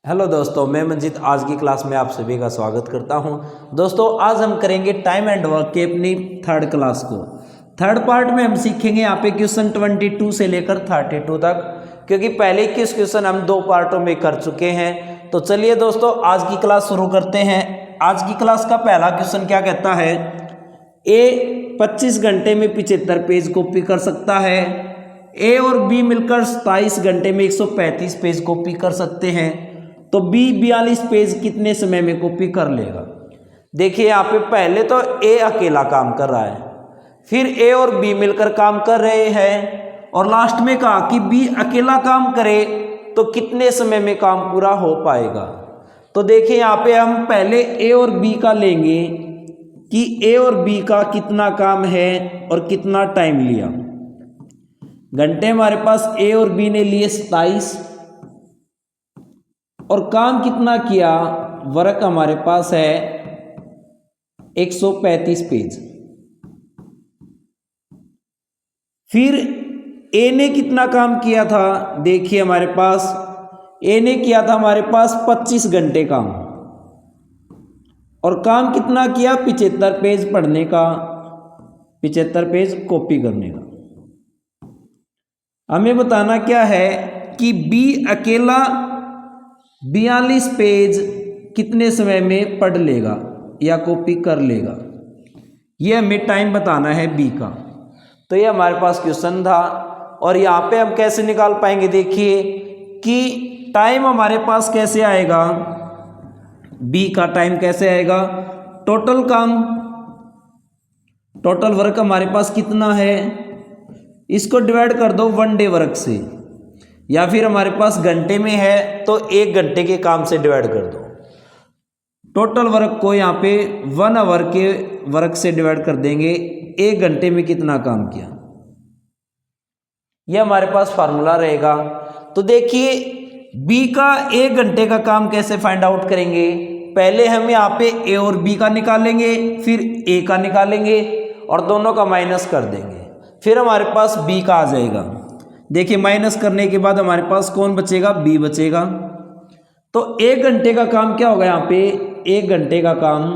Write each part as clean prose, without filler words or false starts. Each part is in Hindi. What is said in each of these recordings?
हेलो दोस्तों, मैं मंजीत आज की क्लास में आप सभी का स्वागत करता हूं। दोस्तों आज हम करेंगे टाइम एंड वर्क की अपनी थर्ड क्लास को। थर्ड पार्ट में हम सीखेंगे यहाँ पे क्वेश्चन 22 से लेकर 32 तक, क्योंकि पहले 21 क्वेश्चन हम दो पार्टों में कर चुके हैं। तो चलिए दोस्तों आज की क्लास शुरू करते हैं। आज की क्लास का पहला क्वेश्चन क्या कहता है, ए 25 घंटे में 75 पेज कॉपी कर सकता है। ए और बी मिलकर 27 घंटे में 135 पेज कॉपी कर सकते हैं। तो बी 42 पेज कितने समय में कॉपी कर लेगा। देखिए यहाँ पे पहले तो ए अकेला काम कर रहा है, फिर ए और बी मिलकर काम कर रहे हैं, और लास्ट में कहा कि बी अकेला काम करे तो कितने समय में काम पूरा हो पाएगा। तो देखिए यहाँ पे हम पहले ए और बी का लेंगे कि ए और बी का कितना काम है और कितना टाइम लिया। घंटे हमारे पास ए और बी ने लिए 27, और काम कितना किया, वर्क हमारे पास है 135 पेज। फिर ए ने कितना काम किया था, देखिए हमारे पास ए ने किया था हमारे पास 25 घंटे काम, और काम कितना किया 75 पेज पढ़ने का, 75 पेज कॉपी करने का। हमें बताना क्या है कि बी अकेला 42 पेज कितने समय में पढ़ लेगा या कॉपी कर लेगा। ये हमें टाइम बताना है बी का। तो ये हमारे पास क्वेश्चन था, और यहाँ पे हम कैसे निकाल पाएंगे, देखिए कि टाइम हमारे पास कैसे आएगा, बी का टाइम कैसे आएगा। टोटल काम, टोटल वर्क हमारे पास कितना है, इसको डिवाइड कर दो 1 डे वर्क से, या फिर हमारे पास घंटे में है तो 1 घंटे के काम से डिवाइड कर दो। टोटल वर्क को यहाँ पे 1 आवर के वर्क से डिवाइड कर देंगे, 1 घंटे में कितना काम किया, यह हमारे पास फार्मूला रहेगा। तो देखिए बी का 1 घंटे का काम कैसे फाइंड आउट करेंगे, पहले हम यहाँ पे ए और बी का निकालेंगे, फिर ए का निकालेंगे और दोनों का माइनस कर देंगे, फिर हमारे पास बी का आ जाएगा। देखिए माइनस करने के बाद हमारे पास कौन बचेगा, बी बचेगा। तो 1 घंटे का काम क्या होगा, यहाँ पे 1 घंटे का काम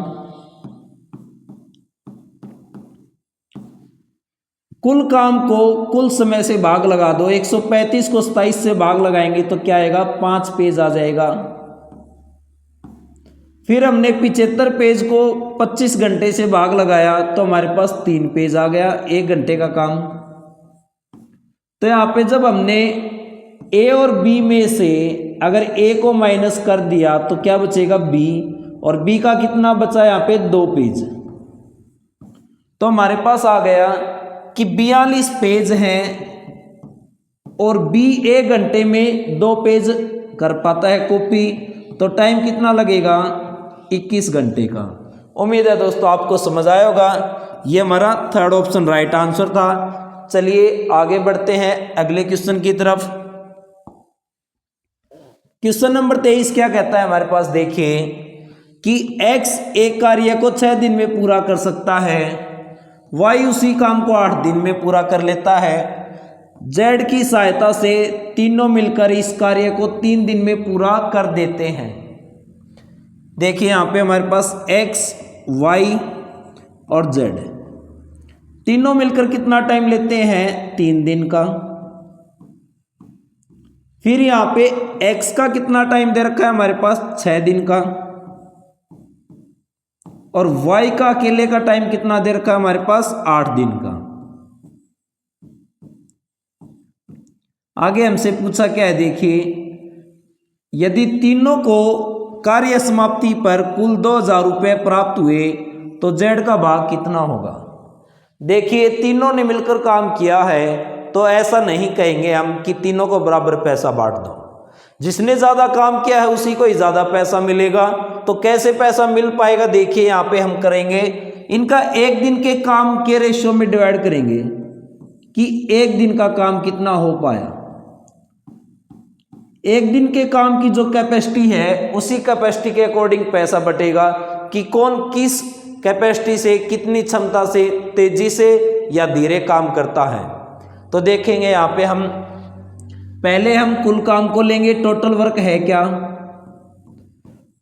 कुल काम को कुल समय से भाग लगा दो, 135 को 27 से भाग लगाएंगे तो क्या आएगा, 5 पेज आ जाएगा। फिर हमने 75 पेज को 25 घंटे से भाग लगाया तो हमारे पास 3 पेज आ गया 1 घंटे का काम। तो यहाँ पे जब हमने ए और बी में से अगर ए को माइनस कर दिया तो क्या बचेगा, बी, और बी का कितना बचा यहाँ पे 2 पेज। तो हमारे पास आ गया कि 42 पेज हैं और बी 1 घंटे में 2 पेज कर पाता है कॉपी, तो टाइम कितना लगेगा, 21 घंटे का। उम्मीद है दोस्तों आपको समझ आया होगा। ये हमारा थर्ड ऑप्शन राइट आंसर था। चलिए आगे बढ़ते हैं अगले क्वेश्चन की तरफ। क्वेश्चन नंबर 23 क्या कहता है हमारे पास, देखिए कि x एक कार्य को 6 दिन में पूरा कर सकता है, y उसी काम को 8 दिन में पूरा कर लेता है, z की सहायता से तीनों मिलकर इस कार्य को 3 दिन में पूरा कर देते हैं। देखिए यहाँ पे हमारे पास x, y और z तीनों मिलकर कितना टाइम लेते हैं, 3 दिन का। फिर यहाँ पे x का कितना टाइम दे रखा है हमारे पास, 6 दिन का, और y का अकेले का टाइम कितना दे रखा है हमारे पास, 8 दिन का। आगे हमसे पूछा क्या है, देखिए यदि तीनों को कार्य समाप्ति पर कुल 2000 रुपये प्राप्त हुए तो z का भाग कितना होगा। देखिए तीनों ने मिलकर काम किया है तो ऐसा नहीं कहेंगे हम कि तीनों को बराबर पैसा बांट दो, जिसने ज़्यादा काम किया है उसी को ही ज़्यादा पैसा मिलेगा। तो कैसे पैसा मिल पाएगा, देखिए यहाँ पे हम करेंगे इनका 1 दिन के काम के रेशियो में डिवाइड करेंगे कि 1 दिन का काम कितना हो पाया। 1 दिन के काम की जो कैपेसिटी है उसी कैपेसिटी के अकॉर्डिंग पैसा बटेगा कि कौन किस कैपेसिटी से, कितनी क्षमता से, तेजी से या धीरे काम करता है। तो देखेंगे यहाँ पे हम पहले हम कुल काम को लेंगे, टोटल वर्क है क्या,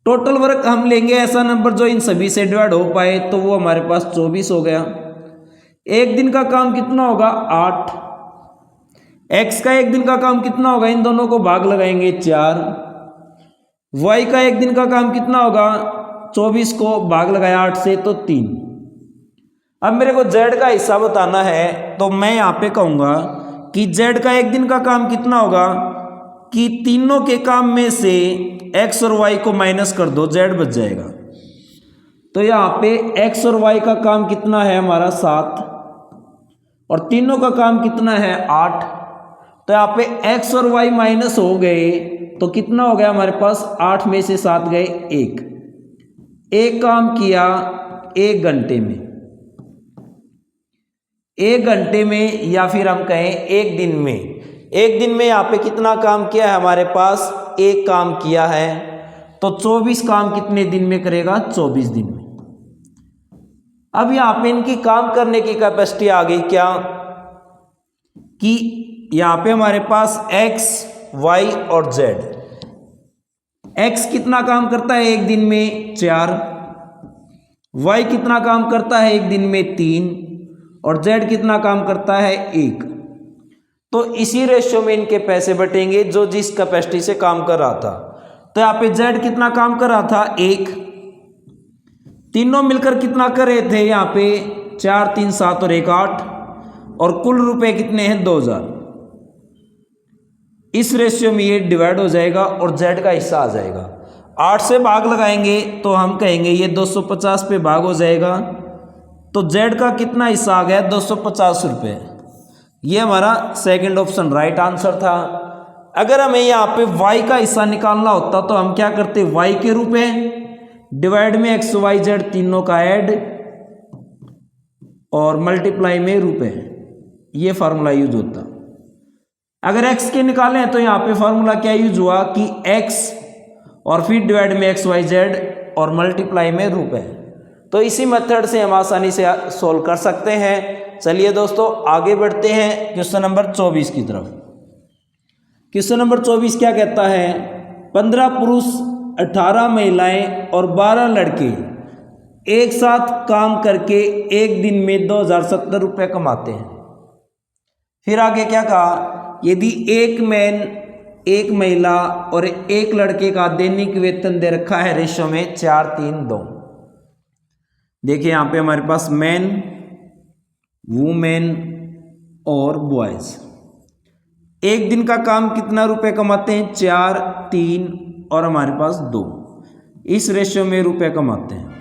टोटल वर्क हम लेंगे ऐसा नंबर जो इन सभी से डिवाइड हो पाए, तो वो हमारे पास 24 हो गया। एक दिन का काम कितना होगा 8। x का एक दिन का काम कितना होगा, इन दोनों को भाग लगाएंगे 4। y का एक दिन का काम कितना होगा, 24 को भाग लगाया 8 से तो 3। अब मेरे को z का हिस्सा बताना है, तो मैं यहाँ पे कहूँगा कि z का एक दिन का काम कितना होगा कि तीनों के काम में से x और y को माइनस कर दो, z बच जाएगा। तो यहाँ पे x और y का काम कितना है हमारा 7 और तीनों का काम कितना है 8। तो यहाँ पे x और y माइनस हो गए तो कितना हो गया हमारे पास, 8 में से 7 गए 1। एक काम किया 1 घंटे में, 1 घंटे में या फिर हम कहें 1 दिन में। 1 दिन में यहाँ पे कितना काम किया है हमारे पास, 1 काम किया है। तो 24 काम कितने दिन में करेगा, 24 दिन में। अब यहाँ पे इनकी काम करने की कैपेसिटी आ गई क्या कि यहाँ पे हमारे पास x, y और z। x कितना काम करता है एक दिन में 4, y कितना काम करता है एक दिन में 3 और z कितना काम करता है 1। तो इसी रेशियो में इनके पैसे बटेंगे जो जिस कैपेसिटी से काम कर रहा था। तो यहाँ पे z कितना काम कर रहा था 1, तीनों मिलकर कितना कर रहे थे यहाँ पे 4 3 7 और 1 8 और कुल रुपए कितने हैं 2000। इस रेशियो में ये डिवाइड हो जाएगा और z का हिस्सा आ जाएगा। 8 से भाग लगाएंगे तो हम कहेंगे ये 250 पे भाग हो जाएगा। तो z का कितना हिस्सा आ गया 250 रुपये। ये हमारा सेकंड ऑप्शन राइट आंसर था। अगर हमें यहाँ पे y का हिस्सा निकालना होता तो हम क्या करते, y के रूप में डिवाइड में x y z तीनों का ऐड और मल्टीप्लाई में रुपए, ये फार्मूला यूज होता। अगर x के निकालें तो यहाँ पे फार्मूला क्या यूज हुआ कि x और फिर डिवाइड में x y z और मल्टीप्लाई में रुपए। तो इसी मेथड से हम आसानी से सोल्व कर सकते हैं। चलिए दोस्तों आगे बढ़ते हैं क्वेश्चन नंबर 24 की तरफ। क्वेश्चन नंबर 24 क्या कहता है, 15 पुरुष 18 महिलाएं और 12 लड़के एक साथ काम करके एक दिन में 2070 रुपये कमाते हैं। फिर आगे क्या कहा, यदि एक मैन, एक महिला और एक लड़के का दैनिक वेतन दे रखा है रेशो में 4 3 2। देखिए यहाँ पे हमारे पास मैन, वुमेन और बॉयज एक दिन का काम कितना रुपए कमाते हैं 4 3 और हमारे पास 2। इस रेशियो में रुपए कमाते हैं।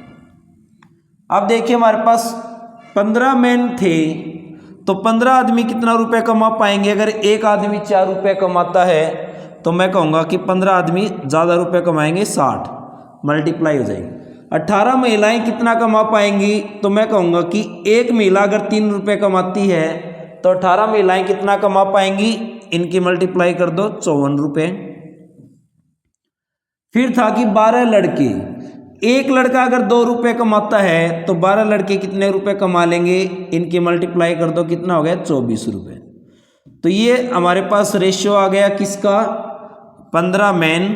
अब देखिए हमारे पास 15 मैन थे तो 15 आदमी कितना रुपए कमा पाएंगे। अगर एक आदमी 4 रुपए कमाता है तो मैं कहूँगा कि 15 आदमी ज़्यादा रुपए कमाएंगे 60, मल्टीप्लाई हो जाएगी। 18 महिलाएं कितना कमा पाएंगी तो मैं कहूँगा कि एक महिला अगर 3 रुपये कमाती है तो 18 महिलाएं कितना कमा पाएंगी, इनकी मल्टीप्लाई कर दो 54 रुपये। फिर था कि 12 लड़के, एक लड़का अगर 2 रुपये कमाता है तो 12 लड़के कितने रुपए कमा लेंगे, इनकी मल्टीप्लाई कर दो कितना हो गया 24 रुपये। तो ये हमारे पास रेशियो आ गया किसका, 15 मैन,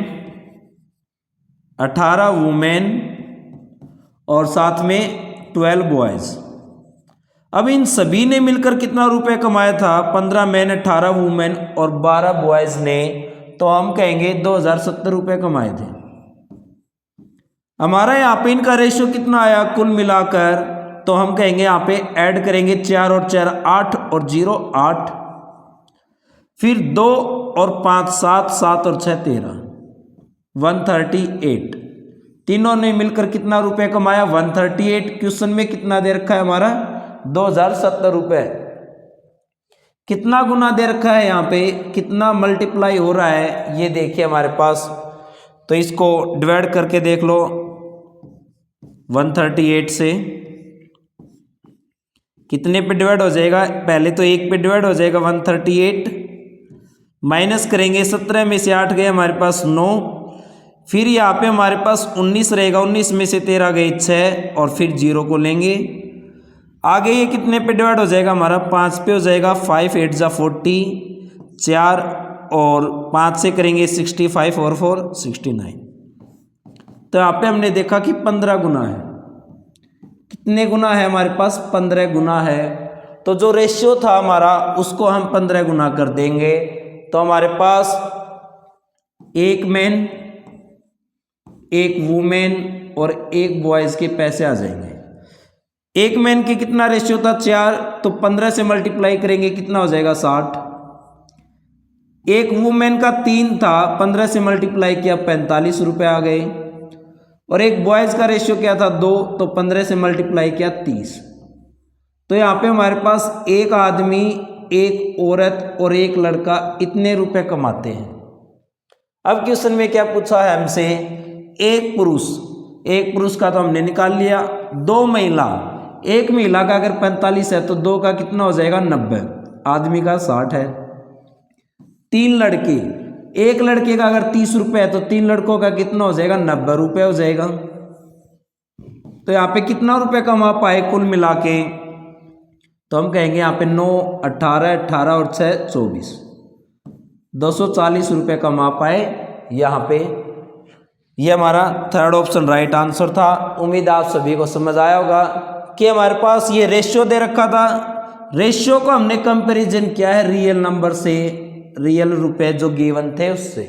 18 वुमेन और साथ में 12 बॉयज। अब इन सभी ने मिलकर कितना रुपए कमाया था, 15 मैन, 18 वुमेन और 12 बॉयज ने, तो हम कहेंगे 2070 रुपये कमाए थे। हमारा यहाँ पे इनका रेशियो कितना आया कुल मिलाकर, तो हम कहेंगे यहाँ पे ऐड करेंगे 4 और 4 8 और 0 8, फिर 2 और 5 7 7 और 6 13, 138। तीनों ने मिलकर कितना रुपए कमाया 138। क्वेश्चन में कितना दे रखा है हमारा 2070 रुपये। कितना गुना दे रखा है यहाँ पे, कितना मल्टीप्लाई हो रहा है ये देखिए हमारे पास। तो इसको डिवाइड करके देख लो 138 से कितने पे डिवाइड हो जाएगा, पहले तो 1 पे डिवाइड हो जाएगा 138, माइनस करेंगे 17 में से 8 गए हमारे पास 9, फिर यहाँ पे हमारे पास 19 रहेगा, 19 में से 13 गए 6 और फिर 0 को लेंगे। आगे ये कितने पे डिवाइड हो जाएगा हमारा 5 पे हो जाएगा, 5 8 जा 40, 4 और 5 से करेंगे 65 और 4 69। तो यहाँ पे हमने देखा कि 15 गुना है। कितने गुना है हमारे पास? 15 गुना है। तो जो रेशियो था हमारा उसको हम 15 गुना कर देंगे, तो हमारे पास एक मैन, एक वुमेन और एक बॉयज़ के पैसे आ जाएंगे। एक मैन के कितना रेशियो था? 4, तो 15 से मल्टीप्लाई करेंगे कितना हो जाएगा? 60। एक वुमेन का 3 था, 15 से मल्टीप्लाई किया 45 रुपये आ गए। और एक बॉयज़ का रेशियो क्या था? 2, तो 15 से मल्टीप्लाई किया 30। तो यहाँ पे हमारे पास एक आदमी, एक औरत और एक लड़का इतने रुपए कमाते हैं। अब क्वेश्चन में क्या पूछा है हमसे? एक पुरुष का तो हमने निकाल लिया। 2 महिला, एक महिला का अगर 45 है तो 2 का कितना हो जाएगा? 90। आदमी का 60 है। 3 लड़के, एक लड़के का अगर 30 रुपये है तो 3 लड़कों का कितना हो जाएगा? 90 रुपये हो जाएगा। तो यहाँ पे कितना रुपये कमा पाए कुल मिला के? तो हम कहेंगे यहाँ पे 9, 18, 18 और 6, 24, 240 रुपये कमा पाए यहाँ पे। ये हमारा थर्ड ऑप्शन राइट आंसर था। उम्मीद आप सभी को समझ आया होगा कि हमारे पास ये रेशियो दे रखा था। रेशियो को हमने कंपैरिजन किया है रियल नंबर से, रियल रुपए जो गिवन थे उससे।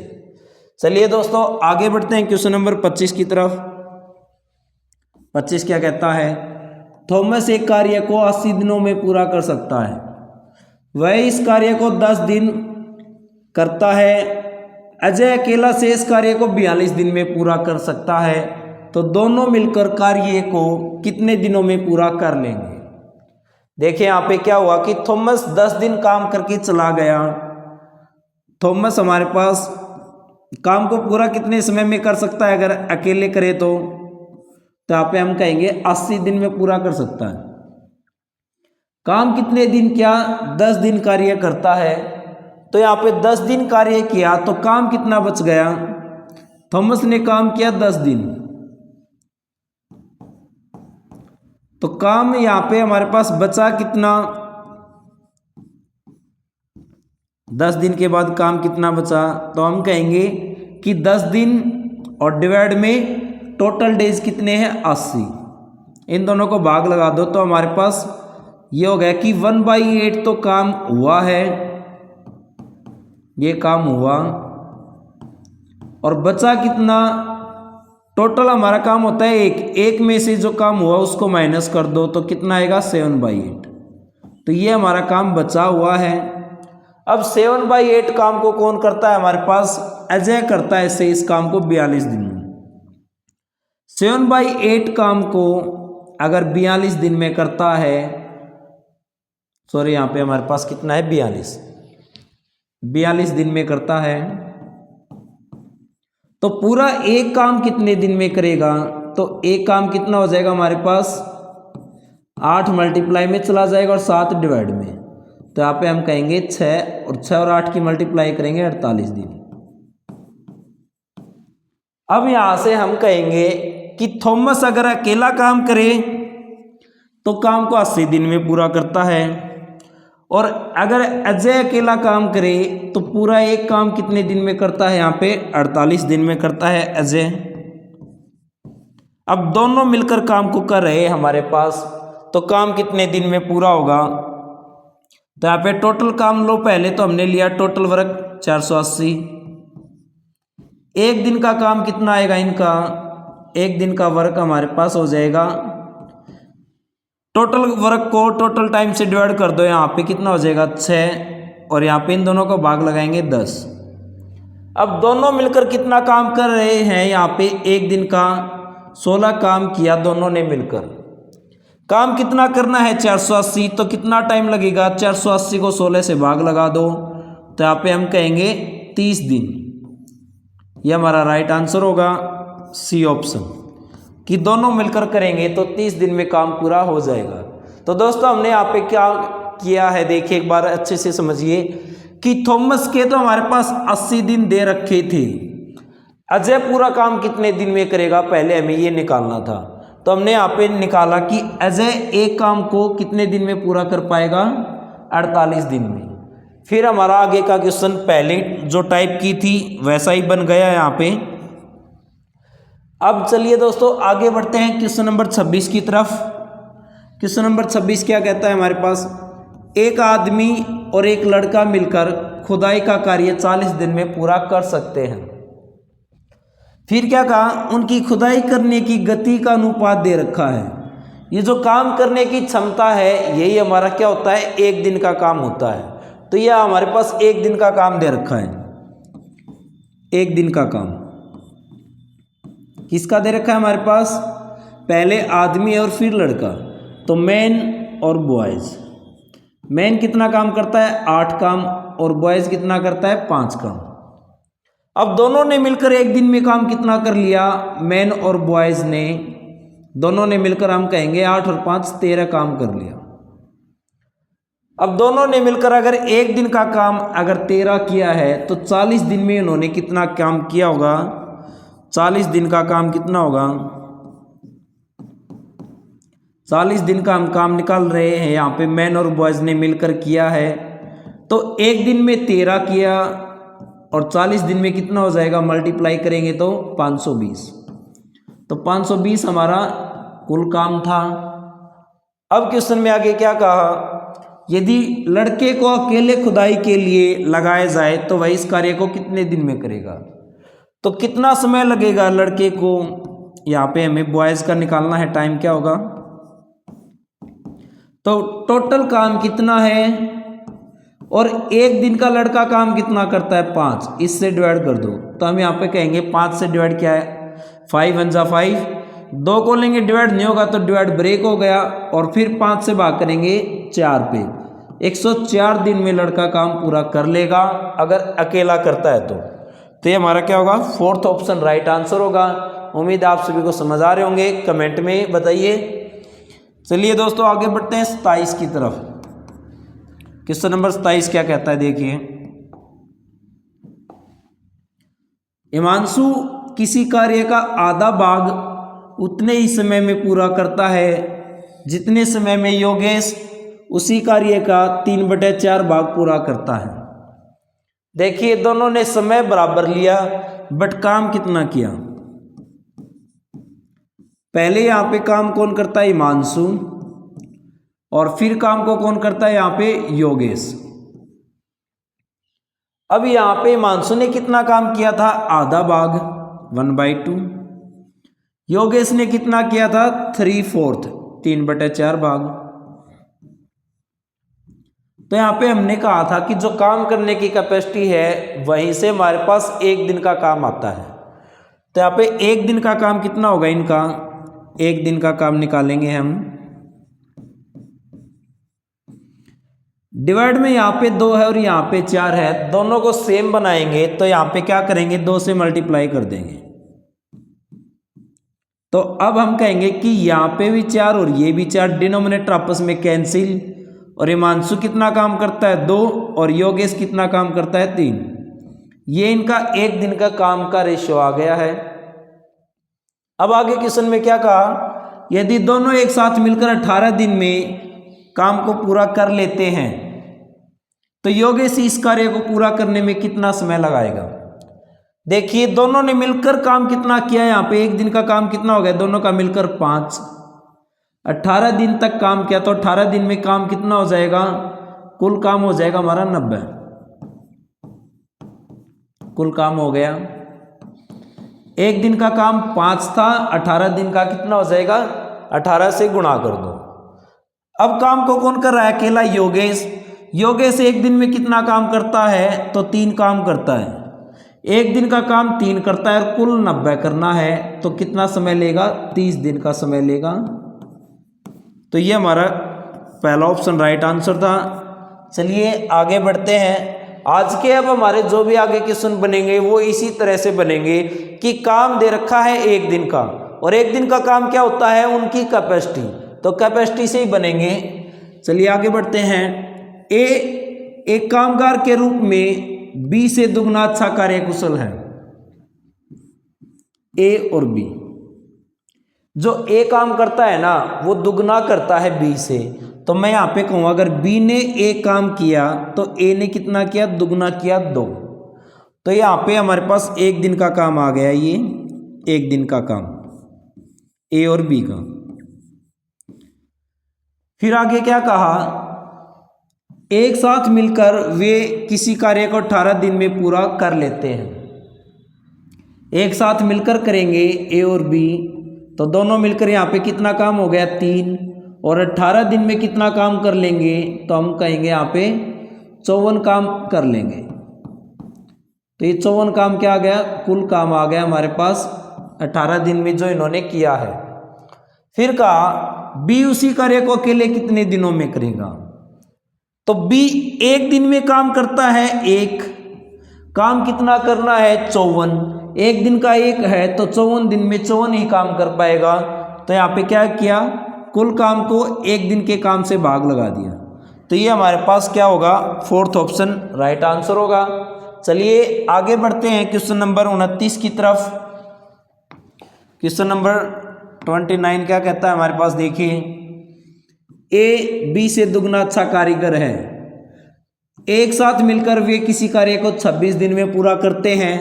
चलिए दोस्तों आगे बढ़ते हैं क्वेश्चन नंबर 25 की तरफ। 25 क्या कहता है? थॉमस एक कार्य को 80 दिनों में पूरा कर सकता है। वह इस कार्य को 10 दिन करता है। अजय अकेला से इस कार्य को 42 दिन में पूरा कर सकता है। तो दोनों मिलकर कार्य को कितने दिनों में पूरा कर लेंगे? देखिए यहाँ पे क्या हुआ कि थॉमस 10 दिन काम करके चला गया। थॉमस हमारे पास काम को पूरा कितने समय में कर सकता है अगर अकेले करे तो यहाँ पे हम कहेंगे 80 दिन में पूरा कर सकता है। काम कितने दिन किया? 10 दिन कार्य करता है। तो यहाँ पे 10 दिन कार्य किया तो काम कितना बच गया? थॉमस ने काम किया 10 दिन, तो काम यहाँ पे हमारे पास बचा कितना? 10 दिन के बाद काम कितना बचा? तो हम कहेंगे कि 10 दिन और डिवाइड में टोटल डेज कितने हैं? 80। इन दोनों को भाग लगा दो तो हमारे पास ये हो गया कि 1/8 तो काम हुआ है, ये काम हुआ, और बचा कितना? टोटल हमारा काम होता है एक में से जो काम हुआ उसको माइनस कर दो तो कितना आएगा? 7/8। तो ये हमारा काम बचा हुआ है। अब 7/8 काम को कौन करता है? हमारे पास अजय करता है से इस काम को 42 दिन में। 7/8 काम को अगर 42 दिन में करता है, सॉरी यहाँ पे हमारे पास कितना है? 42 दिन में करता है, तो पूरा एक काम कितने दिन में करेगा? तो एक काम कितना हो जाएगा हमारे पास? 8 मल्टीप्लाई में चला जाएगा और 7 डिवाइड में। तो यहाँ पे हम कहेंगे 6 और 6 और 8 की मल्टीप्लाई करेंगे 48 दिन। अब यहाँ से हम कहेंगे कि थॉमस अगर अकेला काम करे तो काम को 80 दिन में पूरा करता है, और अगर अजय अकेला काम करे तो पूरा एक काम कितने दिन में करता है? यहाँ पे 48 दिन में करता है अजय। अब दोनों मिलकर काम को कर रहे हैं हमारे पास, तो काम कितने दिन में पूरा होगा? तो यहाँ पे टोटल काम लो पहले, तो हमने लिया टोटल वर्क 480। एक दिन का काम कितना आएगा इनका? एक दिन का वर्क हमारे पास हो जाएगा, टोटल वर्क को टोटल टाइम से डिवाइड कर दो, यहाँ पे कितना हो जाएगा? 6, और यहाँ पे इन दोनों को भाग लगाएंगे 10। अब दोनों मिलकर कितना काम कर रहे हैं? यहाँ पे एक दिन का 16 काम किया दोनों ने मिलकर। काम कितना करना है? 480। तो कितना टाइम लगेगा? 480 को 16 से भाग लगा दो, तो यहाँ पे हम कहेंगे 30 दिन। ये हमारा राइट आंसर होगा सी ऑप्शन, कि दोनों मिलकर करेंगे तो 30 दिन में काम पूरा हो जाएगा। तो दोस्तों हमने यहाँ पे क्या किया है देखिए एक बार अच्छे से समझिए कि थॉमस के तो हमारे पास 80 दिन दे रखे थे। अजय पूरा काम कितने दिन में करेगा पहले हमें ये निकालना था। तो हमने यहाँ पे निकाला कि अजय एक काम को कितने दिन में पूरा कर पाएगा? 48 दिन में। फिर हमारा आगे का क्वेश्चन पहले जो टाइप की थी वैसा ही बन गया यहाँ पे। अब चलिए दोस्तों आगे बढ़ते हैं क्वेश्चन नंबर 26 की तरफ। क्वेश्चन नंबर 26 क्या कहता है हमारे पास, एक आदमी और एक लड़का मिलकर खुदाई का कार्य 40 दिन में पूरा कर सकते हैं। फिर क्या कहा, उनकी खुदाई करने की गति का अनुपात दे रखा है। ये जो काम करने की क्षमता है यही हमारा क्या होता है, एक दिन का काम होता है। तो यह हमारे पास एक दिन का काम दे रखा है। एक दिन का काम किसका दे रखा है हमारे पास, पहले आदमी और फिर लड़का, तो मैन और बॉयज। मैन कितना काम करता है, 8 काम, और बॉयज कितना करता है, 5 काम। अब दोनों ने मिलकर एक दिन में काम कितना कर लिया, मैन और बॉयज ने दोनों ने मिलकर हम कहेंगे 8 और 5 13 काम कर लिया। अब दोनों ने मिलकर अगर एक दिन का काम अगर 13 किया है तो 40 दिन में उन्होंने कितना काम किया होगा, 40 दिन का काम कितना होगा, 40 दिन का हम काम निकाल रहे हैं। यहाँ पे मैन और बॉयज ने मिलकर किया है, तो एक दिन में 13 किया और 40 दिन में कितना हो जाएगा, मल्टीप्लाई करेंगे तो 520। तो 520 हमारा कुल काम था। अब क्वेश्चन में आगे क्या कहा, यदि लड़के को अकेले खुदाई के लिए लगाया जाए तो वह इस कार्य को कितने दिन में करेगा। तो कितना समय लगेगा लड़के को, यहाँ पे हमें बॉयज का निकालना है, टाइम क्या होगा। तो टोटल काम कितना है और एक दिन का लड़का काम कितना करता है, 5, इससे डिवाइड कर दो। तो हम यहाँ पे कहेंगे 5 से डिवाइड क्या है, 5 1 जा 5, 2 को लेंगे डिवाइड नहीं होगा तो डिवाइड ब्रेक हो गया, और फिर 5 से भाग करेंगे 4 पे। 104 दिन में लड़का काम पूरा कर लेगा अगर अकेला करता है तो ये हमारा क्या होगा, 4th ऑप्शन राइट आंसर होगा। उम्मीद आप सभी को समझ आ रहे होंगे, कमेंट में बताइए। चलिए दोस्तों आगे बढ़ते हैं 27 की तरफ। क्वेश्चन नंबर 27 क्या कहता है, देखिए। हिमांशु किसी कार्य का आधा भाग उतने ही समय में पूरा करता है जितने समय में योगेश उसी कार्य का 3/4 भाग पूरा करता है। देखिए दोनों ने समय बराबर लिया बट काम कितना किया। पहले यहां पे काम कौन करता है, हिमांशु, और फिर काम को कौन करता है यहां पे, योगेश। अब यहां पे हिमांशु ने कितना काम किया था, आधा भाग 1/2। योगेश ने कितना किया था, 3/4 3/4 भाग। तो यहाँ पे हमने कहा था कि जो काम करने की कैपेसिटी है वहीं से हमारे पास एक दिन का काम आता है। तो यहाँ पे एक दिन का काम कितना होगा इनका, एक दिन का काम निकालेंगे हम। डिवाइड में यहाँ पे 2 है और यहाँ पे 4 है, दोनों को सेम बनाएंगे तो यहाँ पे क्या करेंगे, 2 से मल्टीप्लाई कर देंगे। तो अब हम कहेंगे कि यहाँ पे भी 4 और ये भी 4, डिनोमिनेटर आपस में कैंसिल, और हिमांशु कितना काम करता है, 2, और योगेश कितना काम करता है, 3। ये इनका एक दिन का काम का रेशियो आ गया है। अब आगे क्वेश्चन में क्या कहा, यदि दोनों एक साथ मिलकर 18 दिन में काम को पूरा कर लेते हैं तो योगेश इस कार्य को पूरा करने में कितना समय लगाएगा। देखिए दोनों ने मिलकर काम कितना किया, यहाँ पे एक दिन का काम कितना हो गया, दोनों का मिलकर 5। 18 दिन तक काम किया तो 18 दिन में काम कितना हो जाएगा, कुल काम हो जाएगा हमारा 90। कुल काम हो गया, एक दिन का काम 5 था, 18 दिन का कितना हो जाएगा, 18 से गुणा कर दो। अब काम को कौन कर रहा है, अकेला योगेश। योगेश एक दिन में कितना काम करता है, तो 3 काम करता है। एक दिन का काम 3 करता है और कुल 90 करना है, तो कितना समय लेगा, 30 दिन का समय लेगा। तो ये हमारा पहला ऑप्शन राइट आंसर था। चलिए आगे बढ़ते हैं। आज के अब हमारे जो भी आगे क्वेश्चन बनेंगे वो इसी तरह से बनेंगे कि काम दे रखा है एक दिन का, और एक दिन का काम क्या होता है, उनकी कैपेसिटी, तो कैपेसिटी से ही बनेंगे। चलिए आगे बढ़ते हैं। ए एक कामगार के रूप में बी से दुगना अच्छा कार्यकुशल है। ए और बी, जो ए काम करता है ना वो दुगना करता है बी से, तो मैं यहाँ पे कहूँगा अगर बी ने ए काम किया तो ए ने कितना किया, दुगना किया 2। तो यहाँ पे हमारे पास एक दिन का काम आ गया, ये एक दिन का काम, ए और बी का। फिर आगे क्या कहा, एक साथ मिलकर वे किसी कार्य को 18 दिन में पूरा कर लेते हैं। एक साथ मिलकर करेंगे ए और बी, तो दोनों मिलकर यहाँ पे कितना काम हो गया 3, और 18 दिन में कितना काम कर लेंगे, तो हम कहेंगे यहाँ पे 54 काम कर लेंगे। तो ये 54 काम क्या आ गया, कुल काम आ गया हमारे पास 18 दिन में जो इन्होंने किया है। फिर कहा बी उसी कार्य को अकेले कितने दिनों में करेगा, तो बी एक दिन में काम करता है एक, काम कितना करना है 54, एक दिन का एक है तो 54 दिन में 54 ही काम कर पाएगा। तो यहाँ पे क्या किया, कुल काम को एक दिन के काम से भाग लगा दिया। तो ये हमारे पास क्या होगा, फोर्थ ऑप्शन राइट आंसर होगा। चलिए आगे बढ़ते हैं क्वेश्चन नंबर 29 की तरफ। क्वेश्चन नंबर 29 क्या कहता है हमारे पास, देखिए ए बी से दुगना अच्छा कारीगर है। एक साथ मिलकर वे किसी कार्य को 26 दिन में पूरा करते हैं।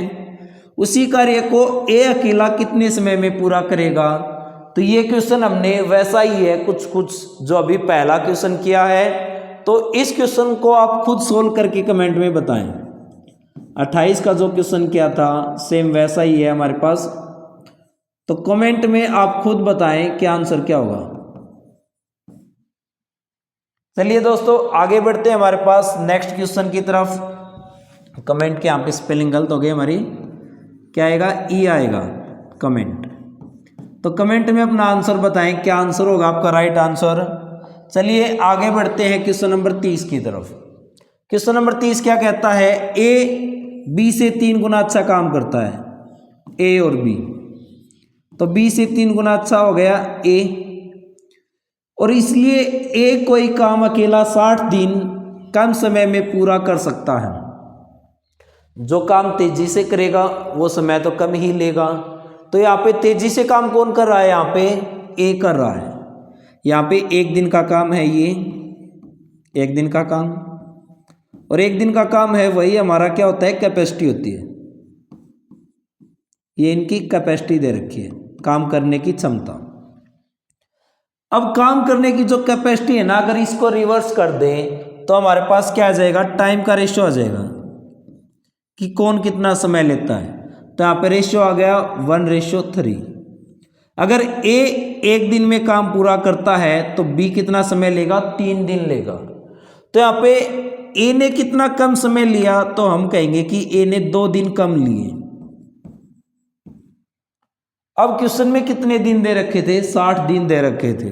उसी कार्य को ए अकेला कितने समय में पूरा करेगा। तो ये क्वेश्चन हमने वैसा ही है कुछ जो अभी पहला क्वेश्चन किया है। तो इस क्वेश्चन को आप खुद सोल्व करके कमेंट में बताएं। 28 का जो क्वेश्चन किया था सेम वैसा ही है हमारे पास। तो कमेंट में आप खुद बताएं कि आंसर क्या होगा। चलिए दोस्तों आगे बढ़ते हैं हमारे पास नेक्स्ट क्वेश्चन की तरफ। कमेंट के यहाँ पे स्पेलिंग गलत हो गई हमारी, क्या आएगा, ई आएगा कमेंट। तो कमेंट में अपना आंसर बताएं, क्या आंसर होगा आपका राइट आंसर। चलिए आगे बढ़ते हैं क्वेश्चन नंबर 30 की तरफ। क्वेश्चन नंबर 30 क्या कहता है, ए बी से 3 गुना अच्छा काम करता है, ए और बी। तो बी से 3 गुना अच्छा हो गया ए, और इसलिए ए कोई काम अकेला 60 दिन कम समय में पूरा कर सकता है। जो काम तेजी से करेगा वो समय तो कम ही लेगा। तो यहाँ पे तेजी से काम कौन कर रहा है, यहाँ पे ए कर रहा है। यहाँ पे एक दिन का काम है, ये एक दिन का काम, और एक दिन का काम है वही हमारा क्या होता है, कैपेसिटी होती है। ये इनकी कैपेसिटी दे रखी है, काम करने की क्षमता। अब काम करने की जो कैपेसिटी है ना, अगर इसको रिवर्स कर दें तो हमारे पास क्या आ जाएगा, टाइम का रेशियो आ जाएगा कि कौन कितना समय लेता है। तो यहाँ पे रेशियो आ गया 1:3। अगर ए एक दिन में काम पूरा करता है तो बी कितना समय लेगा, 3 दिन लेगा। तो यहाँ पे ए ने कितना कम समय लिया, तो हम कहेंगे कि ए ने 2 दिन कम लिए। अब क्वेश्चन में कितने दिन दे रखे थे, 60 दिन दे रखे थे।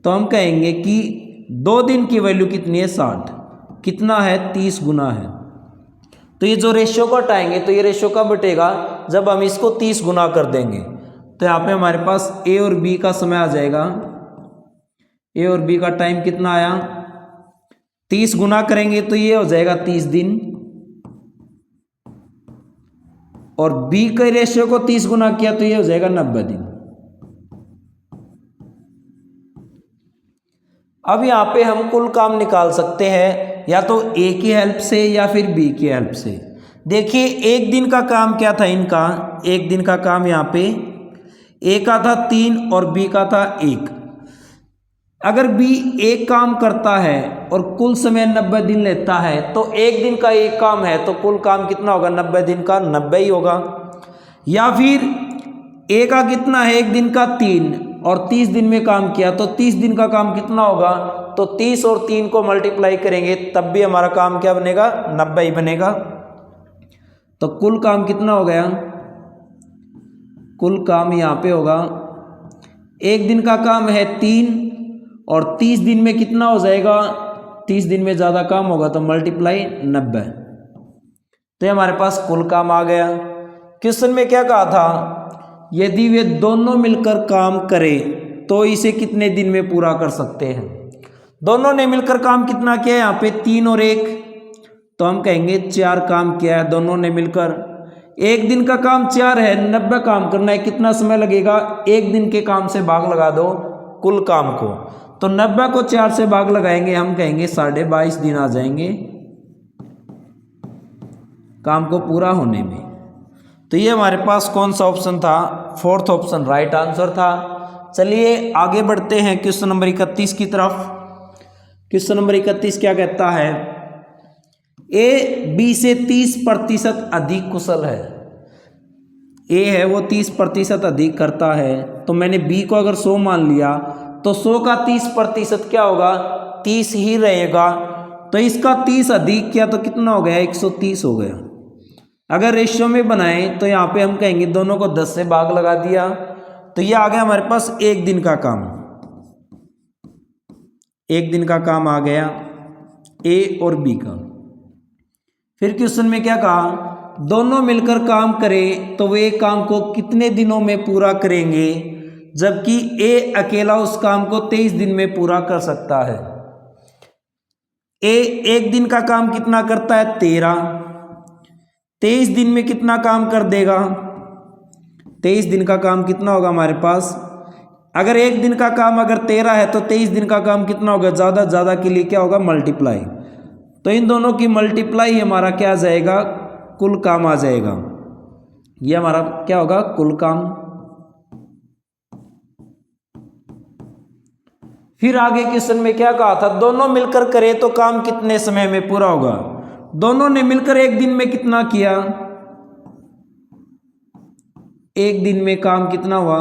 तो हम कहेंगे कि 2 दिन की वैल्यू कितनी है, 60, कितना है 30 गुना है। तो ये जो रेशियो को हटाएंगे तो ये रेशियो कब बटेगा, जब हम इसको 30 गुना कर देंगे। तो यहाँ पे हमारे पास ए और बी का समय आ जाएगा, ए और बी का टाइम कितना आया, 30 गुना करेंगे तो ये हो जाएगा 30 दिन, और बी के रेशियो को 30 गुना किया तो ये हो जाएगा 90 दिन। अब यहाँ पे हम कुल काम निकाल सकते हैं, या तो ए की हेल्प से या फिर बी की हेल्प से। देखिए एक दिन का काम क्या था इनका, एक दिन का काम यहाँ पे ए का था 3 और बी का था 1। अगर बी एक काम करता है और कुल समय 90 दिन लेता है, तो एक दिन का एक काम है तो कुल काम कितना होगा, 90 दिन का 90 ही होगा। या फिर ए का कितना है, एक दिन का 3 और 30 दिन में काम किया, तो 30 दिन का काम कितना होगा, तो 30 और 3 को मल्टीप्लाई करेंगे तब भी हमारा काम क्या बनेगा, 90 ही बनेगा। तो कुल काम कितना हो गया, कुल काम यहाँ पे होगा, एक दिन का काम है 3 और 30 दिन में कितना हो जाएगा, 30 दिन में ज़्यादा काम होगा तो मल्टीप्लाई 90। तो ये हमारे पास कुल काम आ गया। क्वेश्चन में क्या कहा था, यदि वे दोनों मिलकर काम करें तो इसे कितने दिन में पूरा कर सकते हैं। दोनों ने मिलकर काम कितना किया है, यहाँ पे 3 और 1, तो हम कहेंगे 4 काम किया है दोनों ने मिलकर। एक दिन का काम 4 है, 90 काम करना है, कितना समय लगेगा, एक दिन के काम से भाग लगा दो कुल काम को। तो 90 को 4 से भाग लगाएंगे, हम कहेंगे 22.5 दिन आ जाएंगे काम को पूरा होने में। तो ये हमारे पास कौन सा ऑप्शन था, फोर्थ ऑप्शन राइट आंसर था। चलिए आगे बढ़ते हैं क्वेश्चन नंबर 31 की तरफ। क्वेश्चन नंबर 31 क्या कहता है, ए बी से 30% अधिक कुशल है। ए है वो 30% अधिक करता है, तो मैंने बी को अगर 100 मान लिया तो 100 का 30% क्या होगा, 30 ही रहेगा। तो इसका 30 अधिक किया तो कितना हो गया, 130 हो गया। अगर रेशियो में बनाएं तो यहाँ पे हम कहेंगे दोनों को 10 से भाग लगा दिया, तो ये आ गया हमारे पास एक दिन का काम। एक दिन का काम आ गया ए और बी का। फिर क्वेश्चन में क्या कहा, दोनों मिलकर काम करें तो वे काम को कितने दिनों में पूरा करेंगे, जबकि ए अकेला उस काम को 23 दिन में पूरा कर सकता है। ए एक दिन का काम कितना करता है, 13। 23 दिन में कितना काम कर देगा, 23 दिन का काम कितना होगा हमारे पास, अगर एक दिन का काम अगर 13 है तो 23 दिन का काम कितना होगा, ज़्यादा ज़्यादा के लिए क्या होगा, मल्टीप्लाई। तो इन दोनों की मल्टीप्लाई हमारा क्या आ जाएगा, कुल काम आ जाएगा। ये हमारा क्या होगा, कुल काम। फिर आगे क्वेश्चन में क्या कहा था, दोनों मिलकर करें तो काम कितने समय में पूरा होगा। दोनों ने मिलकर एक दिन में कितना किया, एक दिन में काम कितना हुआ,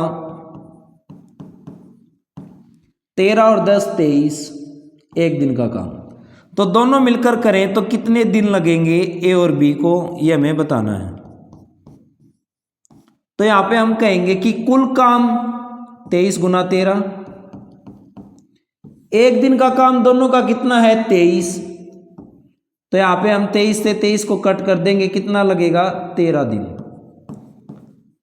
13 और 10 23, एक दिन का काम। तो दोनों मिलकर करें तो कितने दिन लगेंगे ए और बी को, ये हमें बताना है। तो यहां पे हम कहेंगे कि कुल काम 23 गुना 13, एक दिन का काम दोनों का कितना है, 23। तो यहां पे हम 23 से 23 को कट कर देंगे, कितना लगेगा, 13 दिन।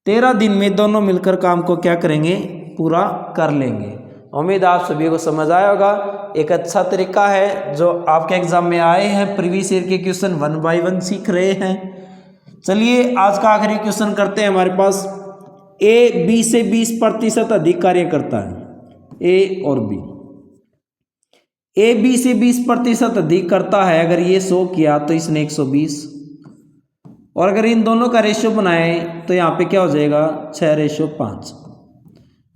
13 दिन में दोनों मिलकर काम को क्या करेंगे, पूरा कर लेंगे। उम्मीद आप सभी को समझ आया होगा। एक अच्छा तरीका है जो आपके एग्जाम में आए हैं, प्रीवियस ईयर के क्वेश्चन 1 बाय 1 सीख रहे हैं। चलिए आज का आखिरी क्वेश्चन करते हैं। हमारे पास ए बी से 20% अधिक कार्य करता है, ए और बी। ए बी से 20% अधिक करता है, अगर ये 100 किया तो इसने 120, और अगर इन दोनों का रेशियो बनाए तो यहाँ पे क्या हो जाएगा, 6:5।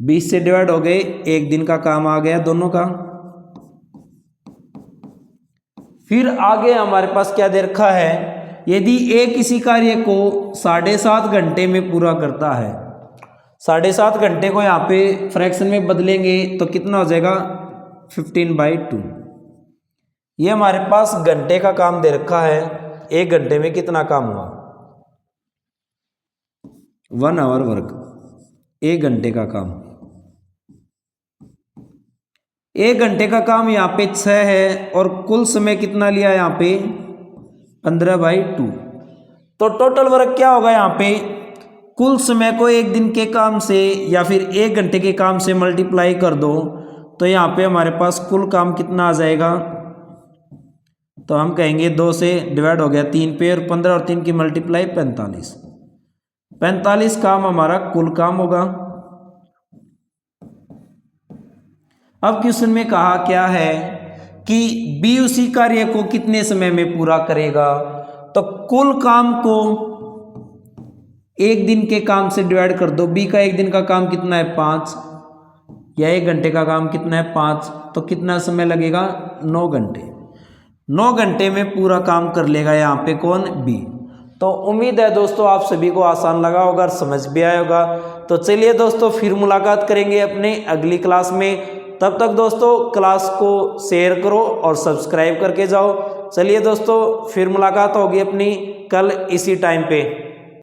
20 से डिवाइड हो गए, एक दिन का काम आ गया दोनों का। फिर आगे हमारे पास क्या दे रखा है, यदि ए किसी कार्य को 7.5 घंटे में पूरा करता है, 7.5 घंटे को यहाँ पे फ्रैक्शन में बदलेंगे तो कितना हो जाएगा, 15/2। ये हमारे पास घंटे का काम दे रखा है, एक घंटे में कितना काम हुआ, 1 आवर वर्क, एक घंटे का काम। एक घंटे का काम यहाँ पे 6 है, और कुल समय कितना लिया यहाँ पे, 15/2। तो टोटल वर्क क्या होगा, यहाँ पे कुल समय को एक दिन के काम से या फिर एक घंटे के काम से मल्टीप्लाई कर दो, तो यहाँ पे हमारे पास कुल काम कितना आ जाएगा। तो हम कहेंगे 2 से डिवाइड हो गया 3 पे, और 15 और 3 की मल्टीप्लाई 45। 45 काम हमारा कुल काम होगा। अब क्वेश्चन में कहा क्या है कि बी उसी कार्य को कितने समय में पूरा करेगा। तो कुल काम को एक दिन के काम से डिवाइड कर दो। बी का एक दिन का काम कितना है, 5, या एक घंटे का काम कितना है, 5। तो कितना समय लगेगा, 9 घंटे। 9 घंटे में पूरा काम कर लेगा यहाँ पे कौन, बी। तो उम्मीद है दोस्तों आप सभी को आसान लगा होगा और समझ भी आया होगा। तो चलिए दोस्तों फिर मुलाकात करेंगे अपने अगली क्लास में। तब तक दोस्तों क्लास को शेयर करो और सब्सक्राइब करके जाओ। चलिए दोस्तों फिर मुलाकात होगी अपनी कल इसी टाइम पे।